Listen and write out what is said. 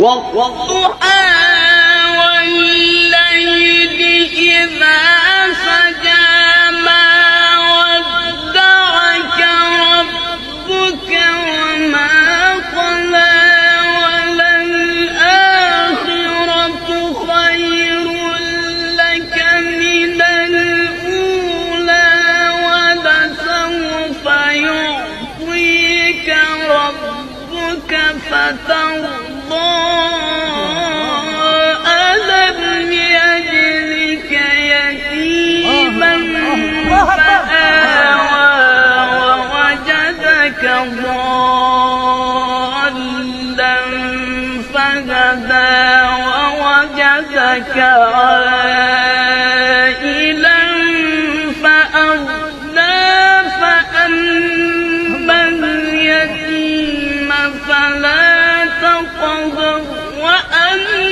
والضحى والليل إذا سجى ما ودعك ربك وما قلى وللآخرة خير لك من الأولى ولسوف يعطيك ربك فترضى ألم يجدك يتيما فآوى ووجدك ضالا فهدى ووجدك عائلا فأغنى فأما اليتيم فلا تقهر وأما